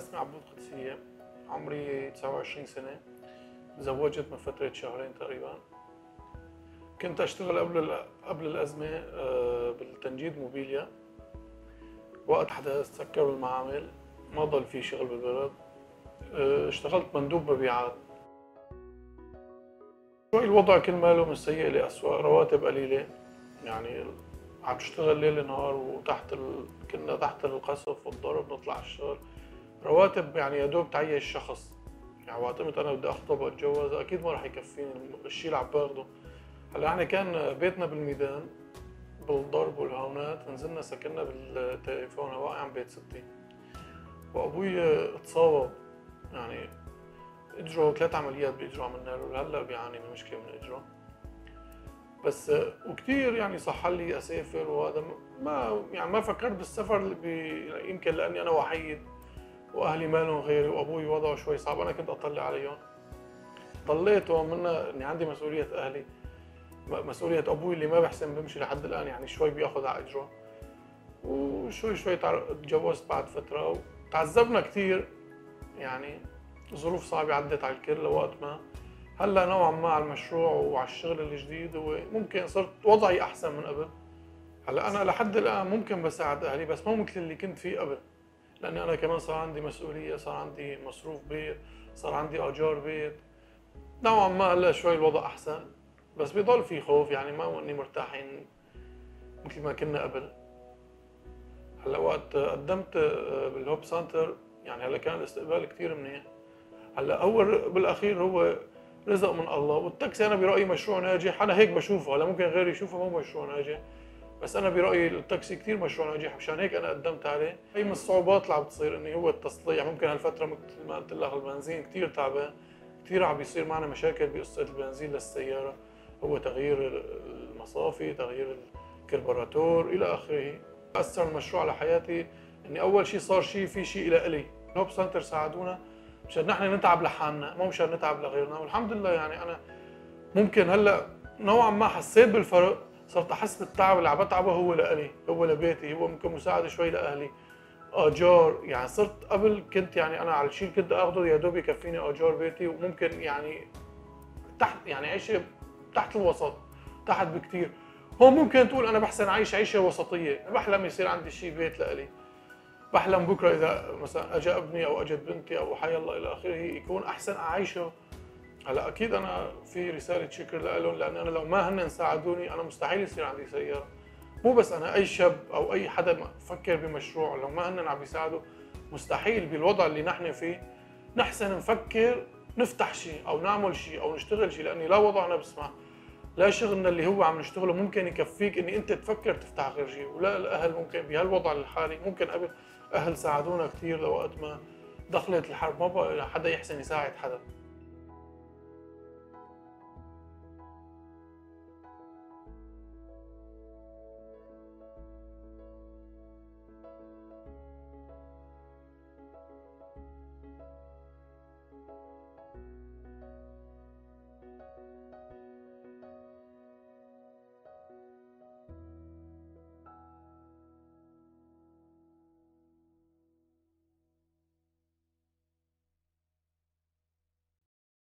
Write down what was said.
اسمي عبود قدسية، عمري 29 سنة. تزوجت من فترة شهرين تقريبا. كنت أشتغل قبل الأزمة بالتنجيد موبيليا. وقت حدث سكروا المعامل ما ضل في شغل بالبلد. اشتغلت مندوب مبيعات. شوي الوضع كل ماله من سيء لأسوأ، رواتب قليلة، يعني عم تشتغل ليل نهار كنا تحت القصف والضرب نطلع الشغل. رواتب يعني يا دوب تعيش شخص. يعني وقت انا بدي اخطب واتجوز اكيد ما راح يكفيني الشيء اللي عم باخده. هلا احنا كان بيتنا بالميدان، بالضرب والهونات نزلنا سكننا بالتليفون هوائي عن بيت ستي. وابوي تصاوب، يعني اجره 3 عمليات باجره عملنا له، هلا بيعاني من مشكله من اجره. بس وكثير يعني صح لي اسافر، وهذا ما فكرت بالسفر يمكن لاني انا وحيد واهلي مالهم غيري وابوي وضعه شوي صعب. انا كنت اطلع عليهم، ضليت ومنها اني عندي مسؤوليه اهلي، مسؤوليه ابوي اللي ما بحسن بمشي لحد الان، يعني شوي بياخذ على اجره. وشوي شوي تجوزت بعد فتره وتعذبنا كثير، يعني ظروف صعبه عدت على الكل لوقت ما. هلا نوعا ما على المشروع وعلى الشغل الجديد وممكن صرت وضعي احسن من قبل. هلا انا لحد الان ممكن بساعد اهلي بس مو مثل اللي كنت فيه قبل، لاني انا كمان صار عندي مسؤوليه، صار عندي مصروف بيت، صار عندي اجار بيت. نوعا ما هلا شوي الوضع احسن، بس بيضل في خوف، يعني ما اني مرتاحين مثل ما كنا قبل. هلا وقت قدمت بالهوب سنتر، يعني هلا كان الاستقبال كثير منيح. هلا هو بالاخير هو رزق من الله، والتاكسي انا برايي مشروع ناجح، انا هيك بشوفه. هلا ممكن غيري يشوفه مو مشروع ناجح، بس انا برايي التاكسي كثير مشروع ناجح، مشان هيك انا قدمت عليه. هي من الصعوبات اللي عم بتصير اني هو التصليح. ممكن هالفتره مثل ما قلت لك البنزين كثير تعبان، كثير عم بيصير معنا مشاكل بقصه البنزين للسياره، هو تغيير المصافي، تغيير الكربوراتور الى اخره. اثر المشروع على حياتي اني اول شيء صار في شيء لإلي. الهوب سنتر ساعدونا مشان نحن نتعب لحالنا، مو مشان نتعب لغيرنا، والحمد لله. يعني انا ممكن هلا نوعا ما حسيت بالفرق، صرت احس بالتعب اللي عم بتعبه هو لإلي، هو لبيتي، هو ممكن مساعده شوي لاهلي. اجار، يعني صرت قبل كنت يعني انا على الشيء اللي كنت اخذه يا دوب يكفيني اجار بيتي، وممكن يعني تحت، يعني عيشه تحت الوسط، تحت بكثير. هون ممكن تقول انا بحسن عايش عيشه وسطيه، بحلم يصير عندي شيء بيت لإلي، بحلم بكره اذا مثلا اجى ابني او اجت بنتي او حي الله الى اخره يكون احسن اعيشه. هلا اكيد انا في رساله شكر لهم، لان انا لو ما هن ساعدوني انا مستحيل يصير عندي سياره. مو بس انا، اي شاب او اي حدا فكر بمشروع لو ما هن عم يساعدوا مستحيل بالوضع اللي نحن فيه نحسن نفكر نفتح شيء او نعمل شيء او نشتغل شيء، لاني لا وضعنا بسمح، لا شغلنا اللي هو عم نشتغله ممكن يكفيك اني انت تفكر تفتح غير شيء، ولا الاهل ممكن بهالوضع الحالي. ممكن قبل اهل ساعدونا كثير لوقت ما دخلت الحرب، ما بقى حدا يحسن يساعد حدا.